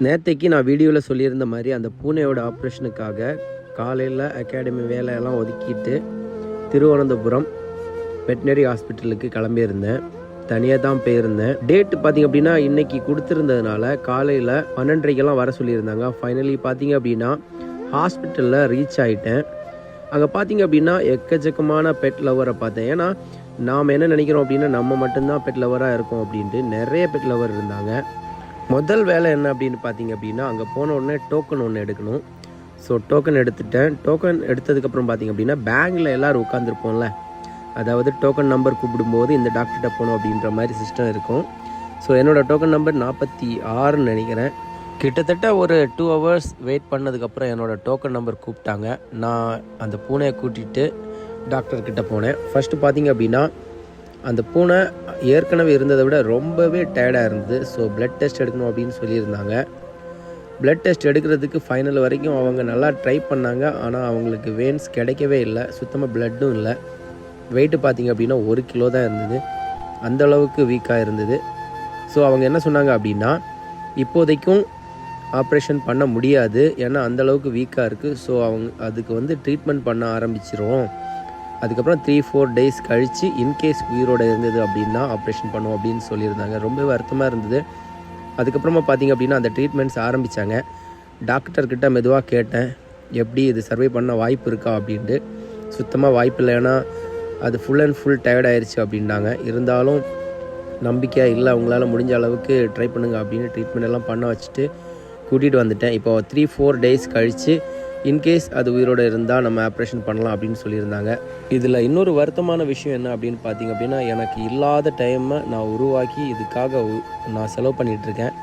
நேற்றைக்கு நான் வீடியோவில் சொல்லியிருந்த மாதிரி அந்த பூனையோட ஆப்ரேஷனுக்காக காலையில் அகாடமி வேலையெல்லாம் ஒதுக்கிட்டு திருவனந்தபுரம் வெட்டினரி ஹாஸ்பிட்டலுக்கு கிளம்பியிருந்தேன். தனியாக தான் போயிருந்தேன். டேட்டு பார்த்திங்க அப்படின்னா இன்றைக்கி கொடுத்துருந்ததுனால காலையில் 12:30 வர சொல்லியிருந்தாங்க. ஃபைனலி பார்த்திங்க அப்படின்னா ஹாஸ்பிட்டலில் ரீச் ஆகிட்டேன். அங்கே பார்த்திங்க அப்படின்னா எக்கச்சக்கமான பெட் லவரை பார்த்தேன். ஏன்னா நாம் என்ன நினைக்கிறோம் அப்படின்னா நம்ம மட்டும்தான் பெட் லவராக இருக்கோம் அப்படின்ட்டு நிறைய பெட் லவர் இருந்தாங்க. முதல் வேலை என்ன அப்படின்னு பார்த்தீங்க அப்படின்னா அங்கே போன உடனே டோக்கன் ஒன்று எடுக்கணும். ஸோ டோக்கன் எடுத்துட்டேன். டோக்கன் எடுத்ததுக்கப்புறம் பார்த்திங்க அப்படின்னா பேங்கில் எல்லோரும் உட்காந்துருப்போம்ல, அதாவது டோக்கன் நம்பர் கூப்பிடும்போது இந்த டாக்டர்கிட்ட போகணும் அப்படின்ற மாதிரி சிஸ்டம் இருக்கும். ஸோ என்னோடய டோக்கன் நம்பர் 46ன்னு நினைக்கிறேன். கிட்டத்தட்ட ஒரு 2 hours வெயிட் பண்ணதுக்கப்புறம் என்னோடய டோக்கன் நம்பர் கூப்பிட்டாங்க. நான் அந்த பூனையை கூட்டிகிட்டு டாக்டர்கிட்ட போனேன். ஃபஸ்ட்டு பார்த்திங்க அப்படின்னா அந்த பூனை ஏற்கனவே இருந்ததை விட ரொம்பவே டயர்டாக இருந்தது. ஸோ ப்ளட் டெஸ்ட் எடுக்கணும் அப்படின்னு சொல்லியிருந்தாங்க. ப்ளட் டெஸ்ட் எடுக்கிறதுக்கு ஃபைனல் வரைக்கும் அவங்க நல்லா ட்ரை பண்ணாங்க. ஆனால் அவங்களுக்கு வெயின்ஸ் கிடைக்கவே இல்லை, சுத்தமாக ப்ளட்டும் இல்லை. வெயிட்டு பார்த்திங்க அப்படின்னா 1 கிலோ தான் இருந்தது. அந்தளவுக்கு வீக்காக இருந்தது. ஸோ அவங்க என்ன சொன்னாங்க அப்படின்னா இப்போதைக்கும் ஆப்ரேஷன் பண்ண முடியாது, ஏன்னா அந்தளவுக்கு வீக்காக இருக்குது. ஸோ அதுக்கு ட்ரீட்மெண்ட் பண்ண ஆரம்பிச்சிருவோம். அதுக்கப்புறம் 3-4 days கழித்து இன்கேஸ் உயிரோடு இருந்தது அப்படின்னா ஆப்ரேஷன் பண்ணுவோம் அப்படின்னு சொல்லியிருந்தாங்க. ரொம்ப வருத்தமாக இருந்தது. அதுக்கப்புறமா பார்த்திங்க அப்படின்னா அந்த ட்ரீட்மெண்ட்ஸ் ஆரம்பித்தாங்க. டாக்டர்கிட்ட மெதுவாக கேட்டேன், எப்படி இது சர்வை பண்ண வாய்ப்பு இருக்கா அப்படின்ட்டு. சுத்தமாக வாய்ப்பு இல்லை, ஏன்னா அது ஃபுல் அண்ட் ஃபுல் டயர்ட் ஆயிடுச்சு அப்படின்னாங்க. இருந்தாலும் நம்பிக்கையாக இல்லை, உங்களால் முடிஞ்ச அளவுக்கு ட்ரை பண்ணுங்கள் அப்படின்னு ட்ரீட்மெண்ட் எல்லாம் பண்ண வச்சுட்டு கூட்டிகிட்டு வந்துட்டேன். இப்போ 3-4 days கழித்து இன்கேஸ் அது உயிரோடு இருந்தால் நம்ம ஆப்ரேஷன் பண்ணலாம் அப்படின்னு சொல்லியிருந்தாங்க. இதில் இன்னொரு வருத்தமான விஷயம் என்ன அப்படின்னு பார்த்திங்க அப்படின்னா எனக்கு இல்லாத டைமை நான் உருவாக்கி இதுக்காக நான் செலவு பண்ணிகிட்ருக்கேன்.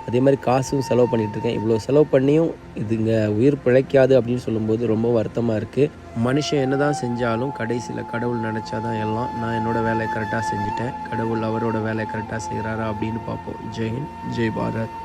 அதே மாதிரி காசும் செலவு பண்ணிகிட்ருக்கேன். இவ்வளோ செலவு பண்ணியும் இதுங்க உயிர் பிழைக்காது அப்படின்னு சொல்லும்போது ரொம்ப வருத்தமாக இருக்குது. மனுஷன் என்ன தான் செஞ்சாலும் கடைசியில் கடவுள் நினச்சாதான் எல்லாம். நான் என்னோடய வேலையை கரெக்டாக செஞ்சுட்டேன். கடவுள் அவரோட வேலையை கரெக்டாக செய்கிறாரா அப்படின்னு பார்ப்போம். ஜெய் ஹிந்த், ஜெய் பாரத்.